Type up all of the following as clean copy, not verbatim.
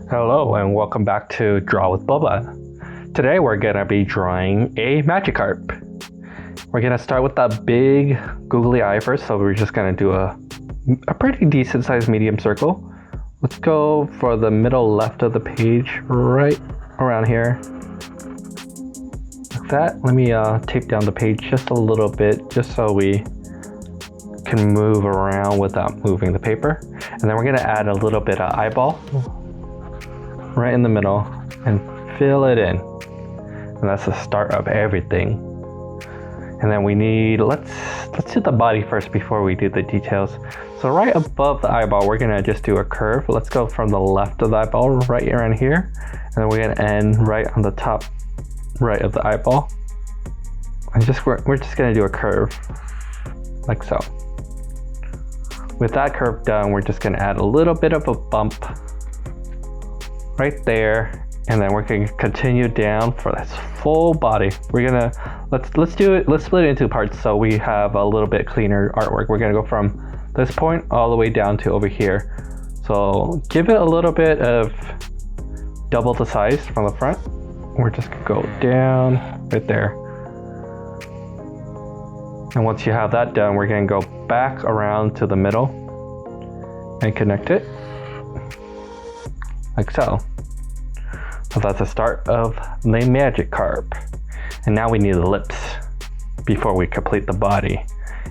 Hello and welcome back to Draw with Boba. Today we're gonna be drawing a Magikarp. We're gonna start with that big googly eye first, so we're just gonna do a pretty decent sized medium circle. Let's go for the middle left of the page, right around here. Like that. Let me tape down the page just a little bit, just so we can move around without moving the paper. And then we're gonna add a little bit of eyeball right in the middle and fill it in. And that's the start of everything. And then we need, let's do the body first before we do the details. So right above the eyeball, we're gonna just do a curve. Let's go from the left of the eyeball right around here. And then we're gonna end right on the top right of the eyeball. And we're just gonna do a curve like so. With that curve done, we're just gonna add a little bit of a bump right there, and then we're gonna continue down for this full body. We're gonna let's split it into parts so we have a little bit cleaner artwork. We're gonna go from this point all the way down to over here. So give it a little bit of double the size from the front. We're just gonna go down right there. And once you have that done, we're gonna go back around to the middle and connect it like so. So that's the start of the Magikarp. And now we need the lips before we complete the body.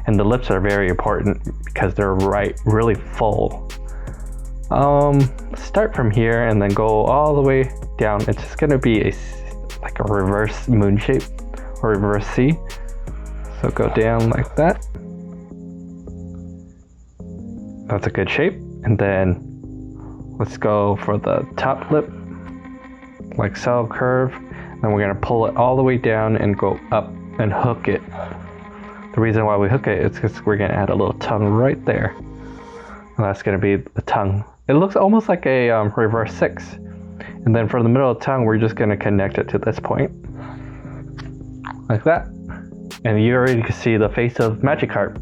And the lips are very important because they're really full. Start from here and then go all the way down. It's just gonna be like a reverse moon shape or reverse C. So go down like that. That's a good shape. And then let's go for the top lip, like so, curve. And we're gonna pull it all the way down and go up and hook it. The reason why we hook it is because we're gonna add a little tongue right there. And that's gonna be the tongue. It looks almost like a reverse 6. And then from the middle of the tongue, we're just gonna connect it to this point. Like that. And you already can see the face of Magikarp.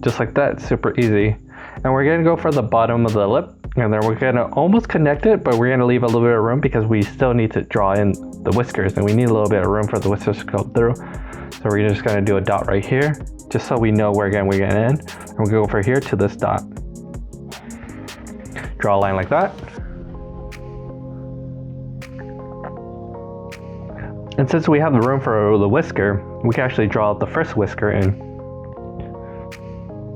Just like that, super easy. And we're gonna go for the bottom of the lip. And then we're gonna almost connect it, but we're gonna leave a little bit of room because we still need to draw in the whiskers, and we need a little bit of room for the whiskers to go through. So we're just gonna do a dot right here, just so we know where again we're gonna end. And we're gonna go from here to this dot. Draw a line like that. And since we have the room for the whisker, we can actually draw out the first whisker in.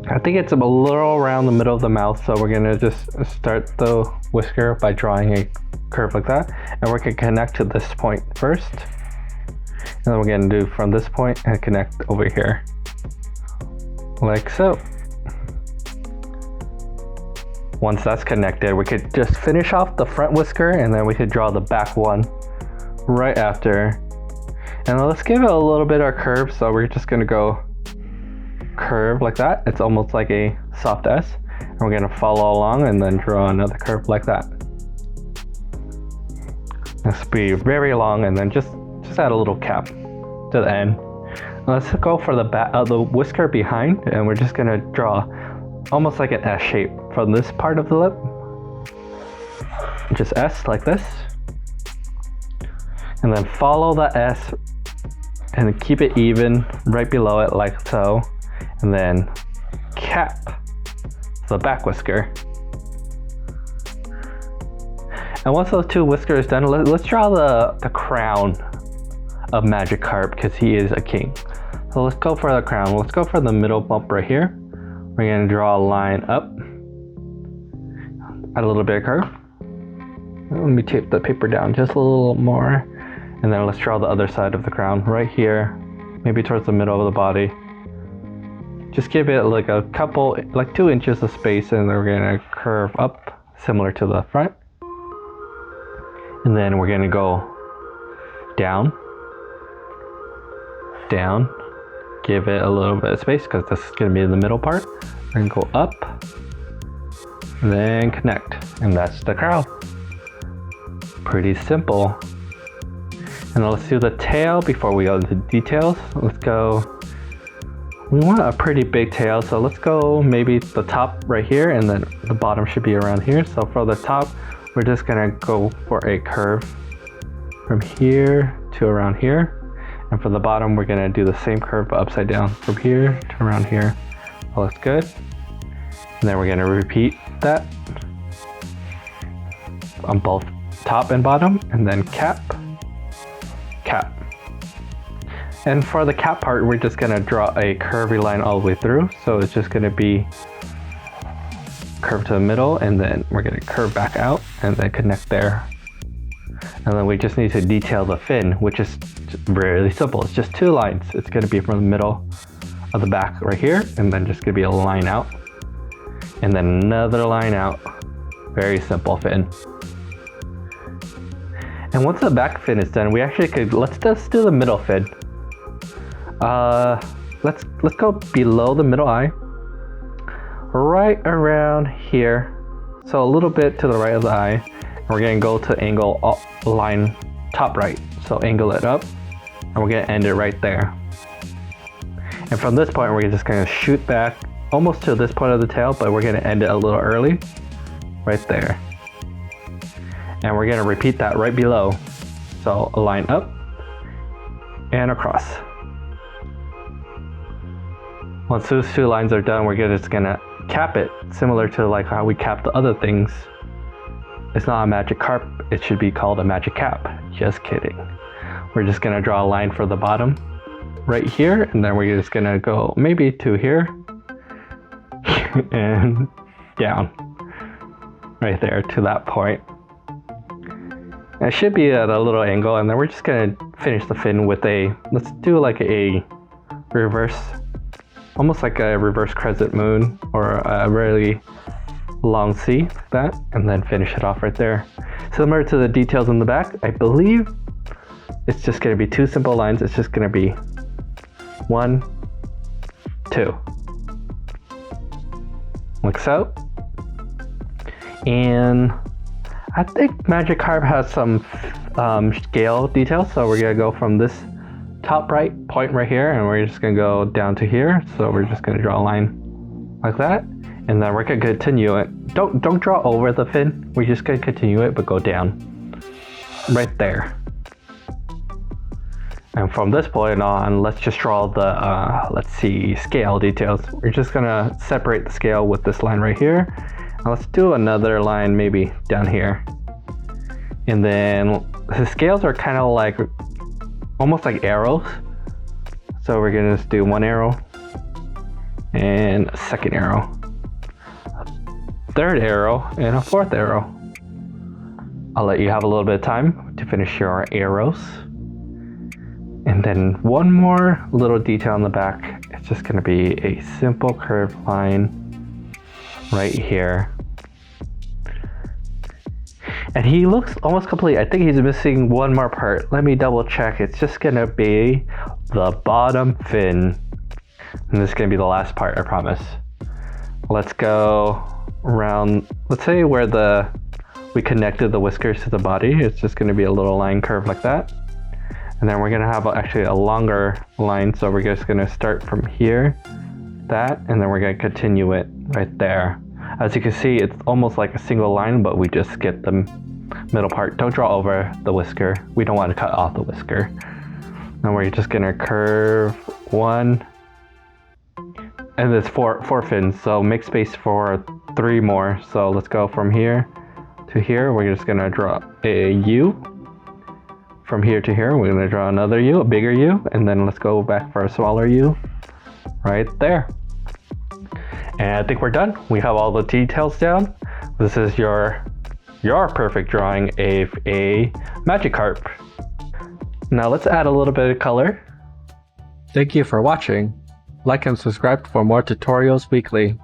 I think it's a little around the middle of the mouth, so we're gonna just start the whisker by drawing a curve like that, and we're gonna connect to this point first, and then we're gonna do from this point and connect over here, like so. Once that's connected, we could just finish off the front whisker, and then we could draw the back one right after. And let's give it a little bit of curve, so we're just gonna go curve like that. It's almost like a soft S, and we're gonna follow along and then draw another curve like that. This be very long, and then just add a little cap to the end. Let's go for the back of the whisker behind, and we're just gonna draw almost like an S shape from this part of the lip. Just S like this, and then follow the S and keep it even right below it like so. And then cap the back whisker. And once those two whiskers done, let's draw the crown of Magikarp because he is a king. So let's go for the crown. Let's go for the middle bump right here. We're gonna draw a line up, add a little bit of curve. Let me tape the paper down just a little more. And then let's draw the other side of the crown right here, maybe towards the middle of the body. Just give it like a couple, like 2 inches of space, and then we're gonna curve up similar to the front. And then we're gonna go down, down, give it a little bit of space because this is gonna be the middle part. We're gonna go up, and then connect, and that's the crown. Pretty simple. And let's do the tail before we go into details. Let's go. We want a pretty big tail, so let's go maybe the top right here, and then the bottom should be around here. So for the top, we're just gonna go for a curve from here to around here. And for the bottom, we're gonna do the same curve but upside down from here to around here. That looks good. And then we're gonna repeat that on both top and bottom, and then cap, cap. And for the cap part, we're just gonna draw a curvy line all the way through. So it's just gonna be curve to the middle, and then we're gonna curve back out and then connect there. And then we just need to detail the fin, which is really simple. It's just 2 lines. It's gonna be from the middle of the back right here, and then just gonna be a line out. And then another line out. Very simple fin. And once the back fin is done, we actually could, let's just do the middle fin. Let's go below the middle eye. Right around here. So a little bit to the right of the eye. And we're gonna go to angle line top right. So angle it up, and we're gonna end it right there. And from this point, we're just gonna shoot back almost to this point of the tail, but we're gonna end it a little early, right there. And we're gonna repeat that right below. So a line up and across. Once those 2 lines are done, we're just gonna cap it, similar to like how we cap the other things. It's not a Magikarp, it should be called a Magikarp. Just kidding. We're just gonna draw a line for the bottom right here, and then we're just gonna go maybe to here and down right there to that point. And it should be at a little angle, and then we're just gonna finish the fin with a, let's do like a reverse, almost like a reverse crescent moon or a really long C like that, and then finish it off right there. Similar to the details in the back, I believe it's just gonna be 2 simple lines. It's just gonna be 1, 2, like so. And I think Magikarp has some scale details, so we're gonna go from this top right point right here, and we're just gonna go down to here. So we're just gonna draw a line like that, and then we're gonna continue it. Don't draw over the fin. We're just gonna continue it, but go down right there. And from this point on, let's just draw the let's see, scale details. We're just gonna separate the scale with this line right here. And let's do another line maybe down here. And then the scales are kind of like almost like arrows. So we're gonna just do 1 arrow and a 2nd arrow, a 3rd arrow, and a 4th arrow. I'll let you have a little bit of time to finish your arrows. And then 1 more little detail on the back. It's just gonna be a simple curved line right here. And he looks almost complete. I think he's missing 1 more part. Let me double check. It's just gonna be the bottom fin. And this is gonna be the last part, I promise. Let's go around, let's say where we connected the whiskers to the body. It's just gonna be a little line curve like that. And then we're gonna have actually a longer line. So we're just gonna start from here, that, and then we're gonna continue it right there. As you can see, it's almost like a single line, but we just skip the middle part. Don't draw over the whisker. We don't want to cut off the whisker. And we're just gonna curve 1, and there's four fins, so make space for 3 more. So let's go from here to here. We're just gonna draw a U. From here to here, we're gonna draw another U, a bigger U, and then let's go back for a smaller U right there. And I think we're done. We have all the details down. This is your perfect drawing of a Magikarp. Now let's add a little bit of color. Thank you for watching. Like and subscribe for more tutorials weekly.